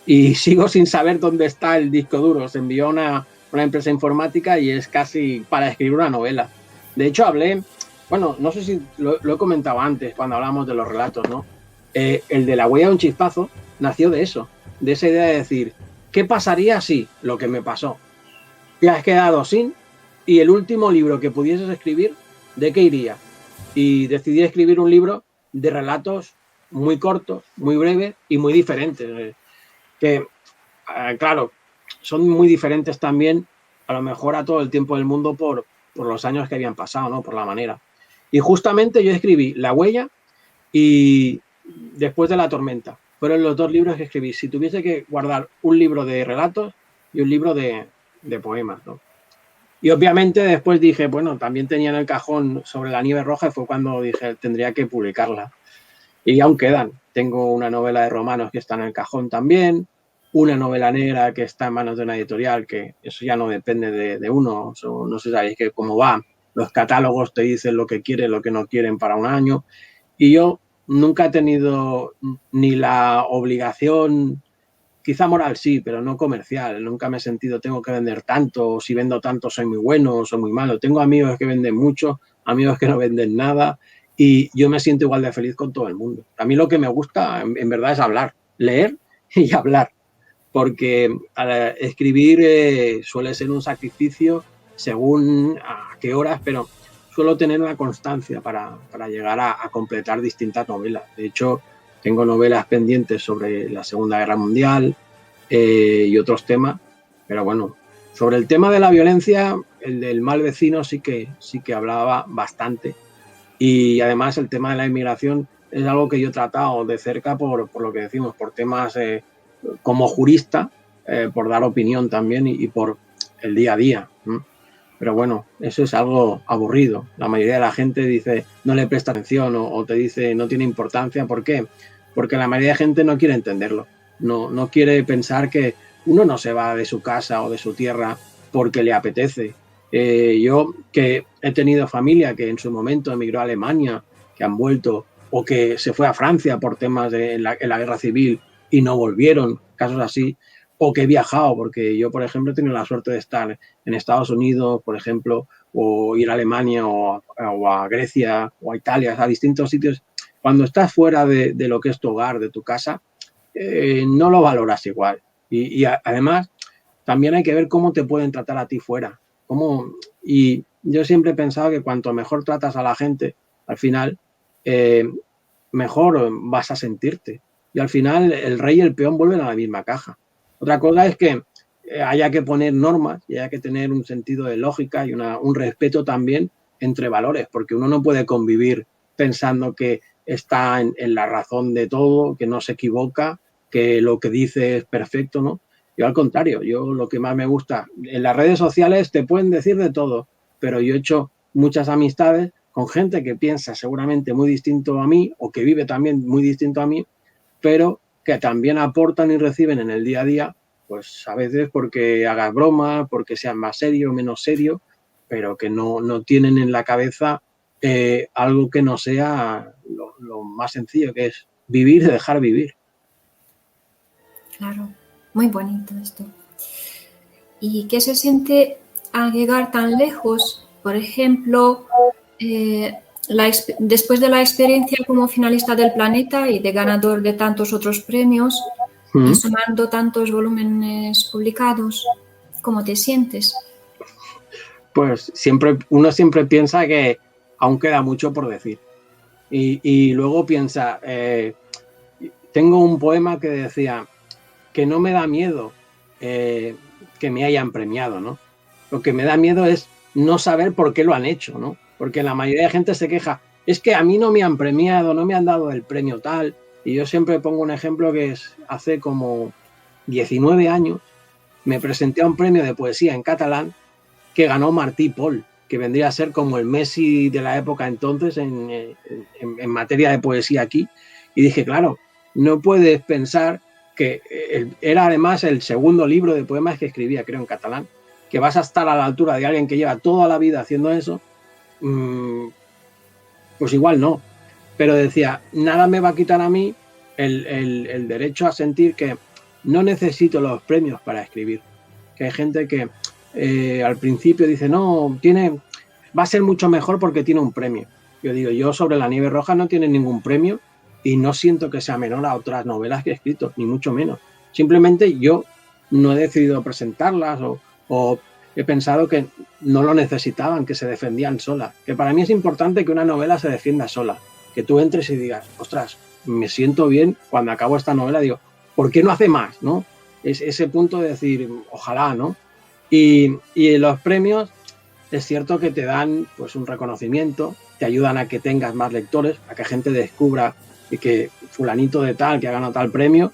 y sigo sin saber dónde está el disco duro. Se envió a una empresa informática y es casi para escribir una novela. De hecho, bueno, no sé si lo he comentado antes cuando hablamos de los relatos, ¿no? El de La huella de un chispazo nació de eso, de esa idea de decir, ¿qué pasaría si lo que me pasó? Te has quedado sin, y el último libro que pudieses escribir, ¿de qué iría? Y decidí escribir un libro de relatos muy cortos, muy breves y muy diferentes. Que, claro, son muy diferentes también, a lo mejor a todo el tiempo del mundo por los años que habían pasado, ¿no? Por la manera. Y justamente yo escribí La huella y Después de la tormenta. Fueron los dos libros que escribí. Si tuviese que guardar un libro de relatos y un libro de poemas, ¿no? Y obviamente después dije, bueno, también tenía en el cajón Sobre la nieve roja y fue cuando dije, tendría que publicarla. Y aún quedan. Tengo una novela de romanos que está en el cajón también, una novela negra que está en manos de una editorial, que eso ya no depende de uno. No sé si sabéis que cómo va. Los catálogos te dicen lo que quieren, lo que no quieren para un año. Y yo nunca he tenido ni la obligación, quizá moral sí, pero no comercial. Nunca me he sentido tengo que vender tanto, o si vendo tanto soy muy bueno o soy muy malo. Tengo amigos que venden mucho, amigos que no venden nada y yo me siento igual de feliz con todo el mundo. A mí lo que me gusta en verdad es hablar, leer y hablar, porque escribir suele ser un sacrificio según a qué horas, pero suelo tener una constancia para llegar a completar distintas novelas. De hecho, tengo novelas pendientes sobre la Segunda Guerra Mundial y otros temas, pero bueno, sobre el tema de la violencia, el del mal vecino sí que hablaba bastante, y además el tema de la inmigración es algo que yo he tratado de cerca por lo que decimos, por temas como jurista, por dar opinión también y por el día a día. Pero bueno, eso es algo aburrido. La mayoría de la gente dice no le presta atención o te dice no tiene importancia. ¿Por qué? Porque la mayoría de gente no quiere entenderlo. No quiere pensar que uno no se va de su casa o de su tierra porque le apetece. Yo que he tenido familia que en su momento emigró a Alemania, que han vuelto, o que se fue a Francia por temas en la guerra civil y no volvieron, casos así, o que he viajado, porque yo, por ejemplo, he tenido la suerte de estar en Estados Unidos, por ejemplo, o ir a Alemania o a Grecia o a Italia, a distintos sitios. Cuando estás fuera de lo que es tu hogar, de tu casa, no lo valoras igual. Y además, también hay que ver cómo te pueden tratar a ti fuera. Y yo siempre he pensado que cuanto mejor tratas a la gente, al final, mejor vas a sentirte. Y al final, el rey y el peón vuelven a la misma caja. Otra cosa es que haya que poner normas y haya que tener un sentido de lógica y un respeto también entre valores, porque uno no puede convivir pensando que está en la razón de todo, que no se equivoca, que lo que dice es perfecto, ¿no? Yo al contrario, yo lo que más me gusta, en las redes sociales te pueden decir de todo, pero yo he hecho muchas amistades con gente que piensa seguramente muy distinto a mí o que vive también muy distinto a mí, pero que también aportan y reciben en el día a día, pues a veces porque hagas broma, porque seas más serio o menos serio, pero que no tienen en la cabeza algo que no sea lo más sencillo, que es vivir y dejar vivir. Claro, muy bonito esto. ¿Y qué se siente al llegar tan lejos? Por ejemplo, después de la experiencia como finalista del Planeta y de ganador de tantos otros premios y sumando tantos volúmenes publicados, ¿cómo te sientes? Pues uno siempre piensa que aún queda mucho por decir. Y luego piensa, tengo un poema que decía que no me da miedo que me hayan premiado, ¿no? Lo que me da miedo es no saber por qué lo han hecho, ¿no? Porque la mayoría de gente se queja, es que a mí no me han premiado, no me han dado el premio tal. Y yo siempre pongo un ejemplo que es hace como 19 años me presenté a un premio de poesía en catalán que ganó Martí Pol, que vendría a ser como el Messi de la época entonces en materia de poesía aquí. Y dije, claro, no puedes pensar que era además el segundo libro de poemas que escribía, creo, en catalán, que vas a estar a la altura de alguien que lleva toda la vida haciendo eso, pues igual no. Pero decía, nada me va a quitar a mí el derecho a sentir que no necesito los premios para escribir. Que hay gente que al principio dice, no, va a ser mucho mejor porque tiene un premio. Yo digo, yo sobre La nieve roja no tiene ningún premio y no siento que sea menor a otras novelas que he escrito, ni mucho menos. Simplemente yo no he decidido presentarlas o he pensado que no lo necesitaban, que se defendían solas. Que para mí es importante que una novela se defienda sola. Que tú entres y digas, ostras, me siento bien cuando acabo esta novela, digo, ¿por qué no hace más? ¿No? Es ese punto de decir, ojalá, ¿no? Y los premios es cierto que te dan pues un reconocimiento, te ayudan a que tengas más lectores, a que gente descubra que fulanito de tal, que ha ganado tal premio,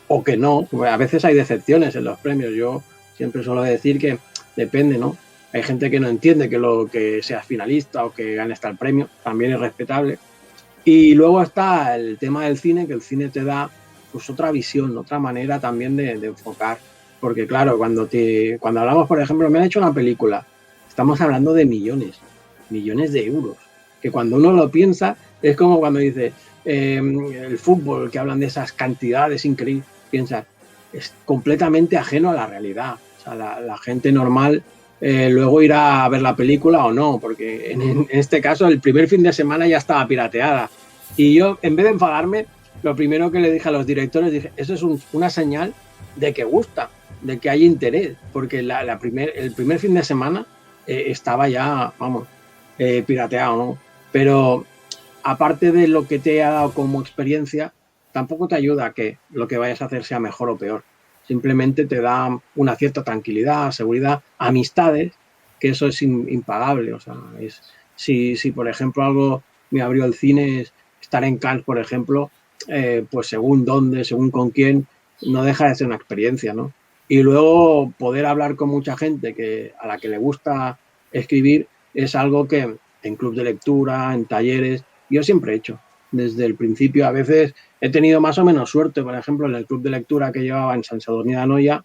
o que no. A veces hay decepciones en los premios. Yo siempre suelo decir que depende, ¿no? Hay gente que no entiende que seas finalista o que ganes tal premio, también es respetable. Y luego está el tema del cine, que el cine te da pues otra visión, otra manera también de enfocar. Porque claro, cuando hablamos, por ejemplo, me han hecho una película, estamos hablando de millones de euros, que cuando uno lo piensa, es como cuando dice el fútbol, que hablan de esas cantidades increíbles, piensas, es completamente ajeno a la realidad. O sea, la gente normal luego irá a ver la película o no, porque en este caso el primer fin de semana ya estaba pirateada. Y yo, en vez de enfadarme, lo primero que le dije a los directores, dije, eso es una señal de que gusta, de que hay interés, porque el primer fin de semana estaba ya, vamos, pirateado, ¿no? Pero aparte de lo que te ha dado como experiencia, tampoco te ayuda a que lo que vayas a hacer sea mejor o peor. Simplemente te da una cierta tranquilidad, seguridad, amistades, que eso es impagable. O sea, si por ejemplo algo me abrió el cine, es estar en Cannes, por ejemplo, pues según dónde, según con quién, no deja de ser una experiencia, ¿no? Y luego poder hablar con mucha gente a la que le gusta escribir es algo que en club de lectura, en talleres, yo siempre he hecho. Desde el principio, a veces he tenido más o menos suerte. Por ejemplo, en el club de lectura que llevaba en Sant Sadurní d'Anoia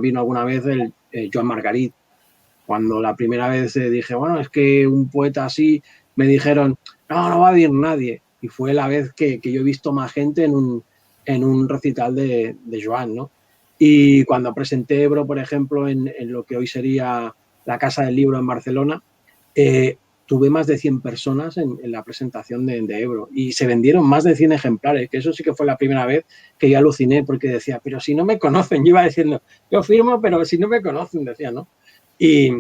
vino alguna vez el Joan Margarit. Cuando la primera vez dije, bueno, es que un poeta así, me dijeron, no va a venir nadie. Y fue la vez que yo he visto más gente en un recital de Joan, ¿no? Y cuando presenté Ebro, por ejemplo, en lo que hoy sería la Casa del Libro en Barcelona, tuve más de 100 personas en la presentación de Ebro y se vendieron más de 100 ejemplares, que eso sí que fue la primera vez que yo aluciné porque decía, pero si no me conocen, yo iba diciendo, yo firmo, pero si no me conocen, decía, ¿no? Y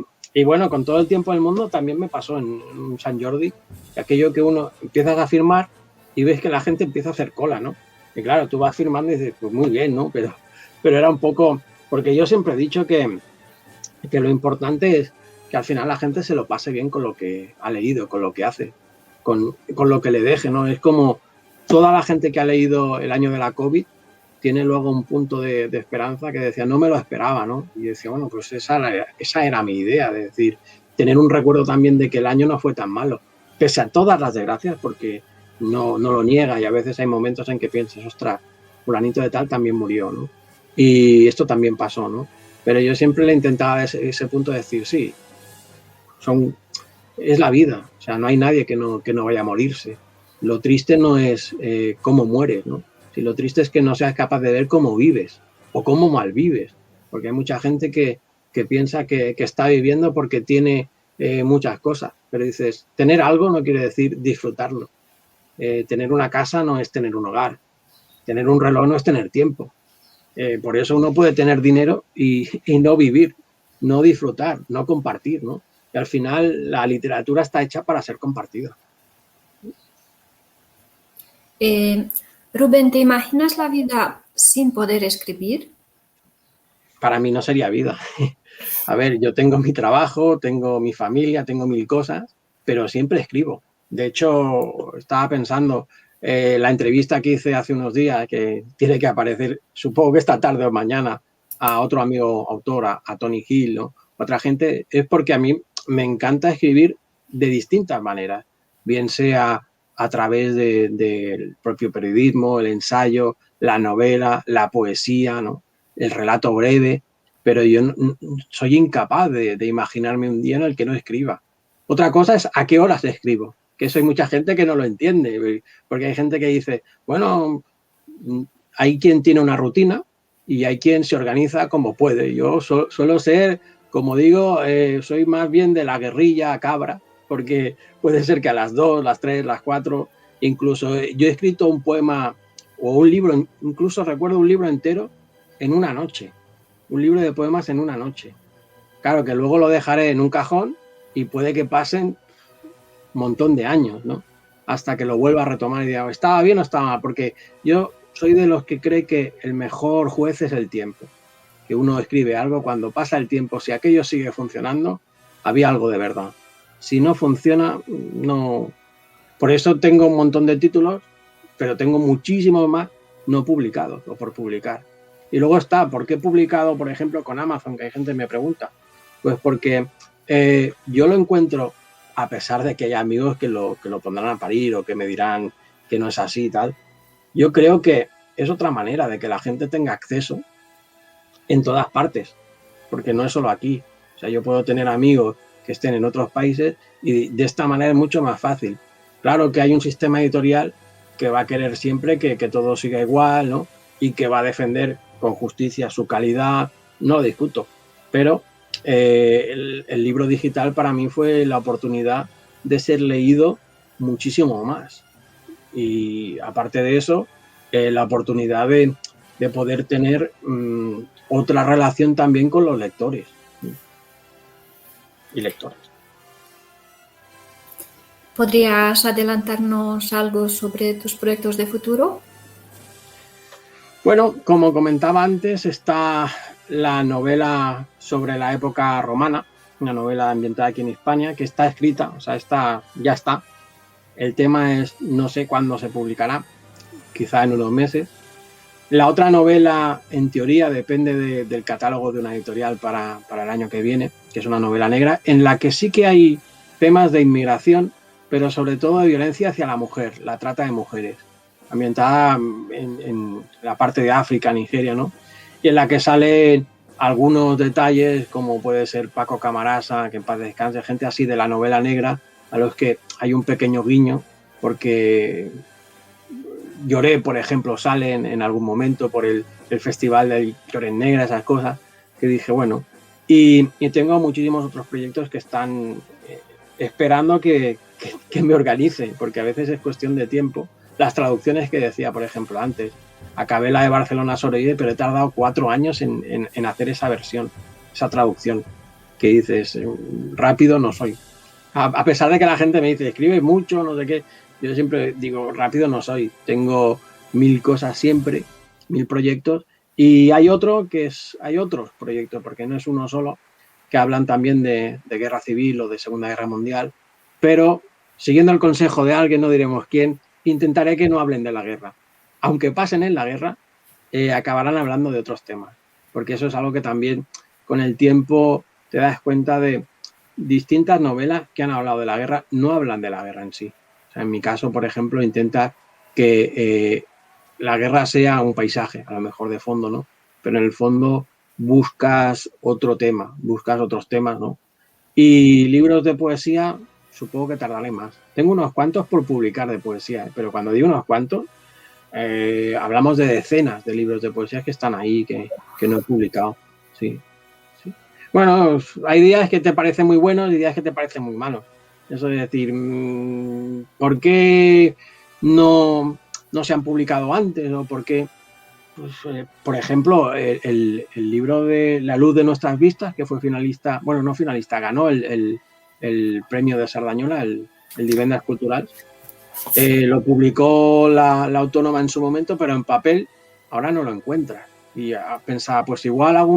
bueno, con todo el tiempo del mundo también me pasó en Sant Jordi, aquello que uno empiezas a firmar y ves que la gente empieza a hacer cola, ¿no? Y claro, tú vas firmando y dices, pues muy bien, ¿no? Pero era un poco, porque yo siempre he dicho que lo importante es que al final la gente se lo pase bien con lo que ha leído, con lo que hace, con lo que le deje, ¿no? Es como toda la gente que ha leído El año de la COVID tiene luego un punto de esperanza que decía, no me lo esperaba, ¿no? Y decía, bueno, pues esa era mi idea, de decir, tener un recuerdo también de que el año no fue tan malo, pese a todas las desgracias, porque no lo niega y a veces hay momentos en que piensas, ostras, fulanito de tal también murió, ¿no? Y esto también pasó, ¿no? Pero yo siempre le intentaba ese punto de decir, sí, es la vida, o sea, no hay nadie que no vaya a morirse. Lo triste no es cómo mueres, ¿no? Si lo triste es que no seas capaz de ver cómo vives o cómo malvives, porque hay mucha gente que piensa que está viviendo porque tiene muchas cosas, pero dices, tener algo no quiere decir disfrutarlo. Tener una casa no es tener un hogar, tener un reloj no es tener tiempo. Por eso uno puede tener dinero y no vivir, no disfrutar, no compartir, ¿no? Y al final la literatura está hecha para ser compartida. Rubén, ¿te imaginas la vida sin poder escribir? Para mí no sería vida. A ver, yo tengo mi trabajo, tengo mi familia, tengo 1000 cosas, pero siempre escribo. De hecho, estaba pensando, la entrevista que hice hace unos días, que tiene que aparecer, supongo que esta tarde o mañana, a otro amigo autor, a Tony Hill, ¿no? Otra gente, es porque a mí me encanta escribir de distintas maneras, bien sea a través del propio periodismo, el ensayo, la novela, la poesía, ¿no? El relato breve, pero yo soy incapaz de imaginarme un día en el que no escriba. Otra cosa es a qué horas escribo, que eso hay mucha gente que no lo entiende, porque hay gente que dice, bueno, hay quien tiene una rutina y hay quien se organiza como puede. Yo suelo ser, como digo, soy más bien de la guerrilla cabra, porque puede ser que a las 2, las 3, las 4, incluso yo he escrito un poema o un libro, incluso recuerdo un libro entero en una noche, un libro de poemas en una noche. Claro que luego lo dejaré en un cajón y puede que pasen un montón de años, ¿no? Hasta que lo vuelva a retomar y diga, ¿estaba bien o estaba mal? Porque yo soy de los que cree que el mejor juez es el tiempo. Que uno escribe algo, cuando pasa el tiempo, si aquello sigue funcionando, había algo de verdad. Si no funciona, no. Por eso tengo un montón de títulos, pero tengo muchísimos más no publicados o por publicar. Y luego está, ¿por qué he publicado, por ejemplo, con Amazon? Que hay gente que me pregunta. Pues porque yo lo encuentro, a pesar de que hay amigos que lo pondrán a parir o que me dirán que no es así y tal, yo creo que es otra manera de que la gente tenga acceso en todas partes, porque no es solo aquí. O sea, yo puedo tener amigos que estén en otros países y de esta manera es mucho más fácil. Claro que hay un sistema editorial que va a querer siempre que todo siga igual, ¿no? Y que va a defender con justicia su calidad, no lo discuto, pero el libro digital para mí fue la oportunidad de ser leído muchísimo más. Y aparte de eso, la oportunidad de poder tener otra relación también con los lectores y lectoras. ¿Podrías adelantarnos algo sobre tus proyectos de futuro? Bueno, como comentaba antes, está la novela sobre la época romana, una novela ambientada aquí en España, que está escrita, o sea, ya está. El tema es, no sé cuándo se publicará, quizá en unos meses. La otra novela, en teoría, depende del catálogo de una editorial para el año que viene, que es una novela negra, en la que sí que hay temas de inmigración, pero sobre todo de violencia hacia la mujer, la trata de mujeres, ambientada en la parte de África, Nigeria, ¿no? Y en la que salen algunos detalles, como puede ser Paco Camarasa, que en paz descanse, gente así de la novela negra, a los que hay un pequeño guiño, porque Lloré, por ejemplo, sale en algún momento por el festival de Flores Negras, esas cosas, que dije, bueno, y tengo muchísimos otros proyectos que están esperando que me organice, porque a veces es cuestión de tiempo. Las traducciones que decía, por ejemplo, antes, acabé la de Barcelona Soroide, pero he tardado 4 años en hacer esa versión, esa traducción, que dices, rápido no soy. A pesar de que la gente me dice, escribe mucho, no sé qué, yo siempre digo, rápido no soy. Tengo 1000 cosas siempre, 1000 proyectos, y hay otros proyectos, porque no es uno solo, que hablan también de guerra civil o de Segunda Guerra Mundial, pero siguiendo el consejo de alguien, no diremos quién, intentaré que no hablen de la guerra. Aunque pasen en la guerra, acabarán hablando de otros temas, porque eso es algo que también con el tiempo te das cuenta de distintas novelas que han hablado de la guerra, no hablan de la guerra en sí. O sea, en mi caso, por ejemplo, intenta que la guerra sea un paisaje, a lo mejor de fondo, ¿no? Pero en el fondo buscas otro tema, buscas otros temas, ¿no? Y libros de poesía, supongo que tardaré más. Tengo unos cuantos por publicar de poesía, pero cuando digo unos cuantos, hablamos de decenas de libros de poesía que están ahí, que no he publicado. Sí. Bueno, hay días que te parecen muy buenos y días que te parecen muy malos. Eso es decir, ¿por qué no se han publicado antes? ¿O por qué? Pues, por ejemplo, el libro de La luz de nuestras vistas, que fue finalista, bueno, no finalista, ganó el premio de Sardañola, el Divendas Cultural. Lo publicó la Autónoma en su momento, pero en papel ahora no lo encuentras. Y pensaba, pues igual hago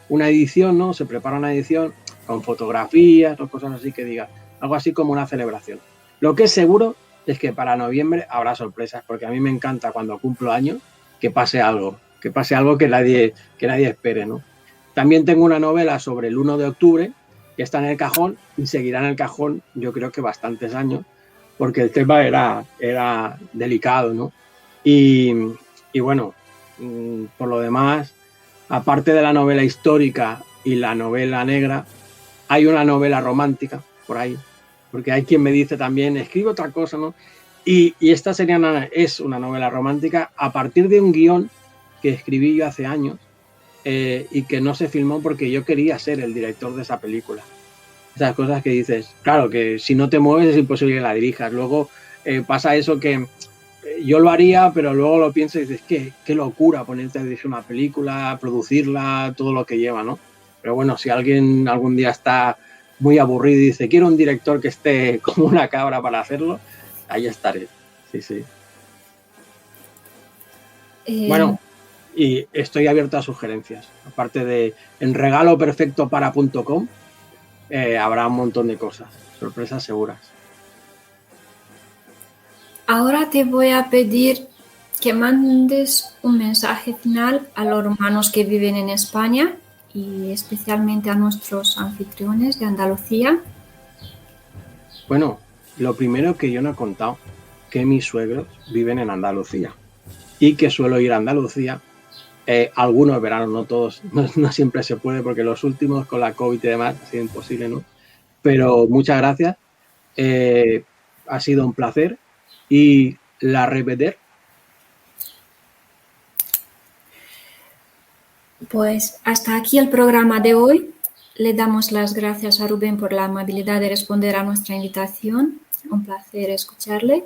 una edición, ¿no? Se prepara una edición con fotografías o cosas así que diga, algo así como una celebración. Lo que es seguro es que para noviembre habrá sorpresas, porque a mí me encanta cuando cumplo años que pase algo que nadie espere, ¿no? También tengo una novela sobre el 1 de octubre que está en el cajón y seguirá en el cajón yo creo que bastantes años, porque el tema era delicado, ¿no? Y bueno, por lo demás, aparte de la novela histórica y la novela negra, hay una novela romántica por ahí, porque hay quien me dice también, escribe otra cosa, ¿no? Y esta es una novela romántica a partir de un guión que escribí yo hace años y que no se filmó porque yo quería ser el director de esa película. Esas cosas que dices, claro, que si no te mueves es imposible que la dirijas. Luego pasa eso que yo lo haría, pero luego lo pienso y dices, qué locura ponerte a dirigir una película, producirla, todo lo que lleva, ¿no? Pero bueno, si alguien algún día está muy aburrido y dice, quiero un director que esté como una cabra para hacerlo, ahí estaré. Sí, sí. Bueno, y estoy abierto a sugerencias. Aparte de en regaloperfectopara.com habrá un montón de cosas, sorpresas seguras. Ahora te voy a pedir que mandes un mensaje final a los hermanos que viven en España y especialmente a nuestros anfitriones de Andalucía. Bueno, lo primero que yo no he contado, que mis suegros viven en Andalucía y que suelo ir a Andalucía algunos veranos, no todos, no siempre se puede porque los últimos con la COVID y demás ha sido imposible, ¿no? Pero muchas gracias, ha sido un placer y la repetir. Pues hasta aquí el programa de hoy. Le damos las gracias a Rubén por la amabilidad de responder a nuestra invitación. Un placer escucharle.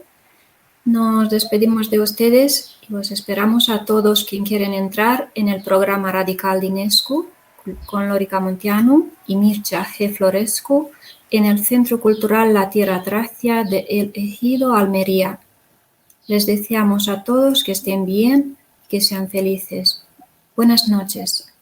Nos despedimos de ustedes y os esperamos a todos quienes quieren entrar en el programa Radical Dinescu con Lorica Munteanu y Mircea G. Florescu en el Centro Cultural La Tierra Tracia de El Ejido, Almería. Les deseamos a todos que estén bien y que sean felices. Buenas noches.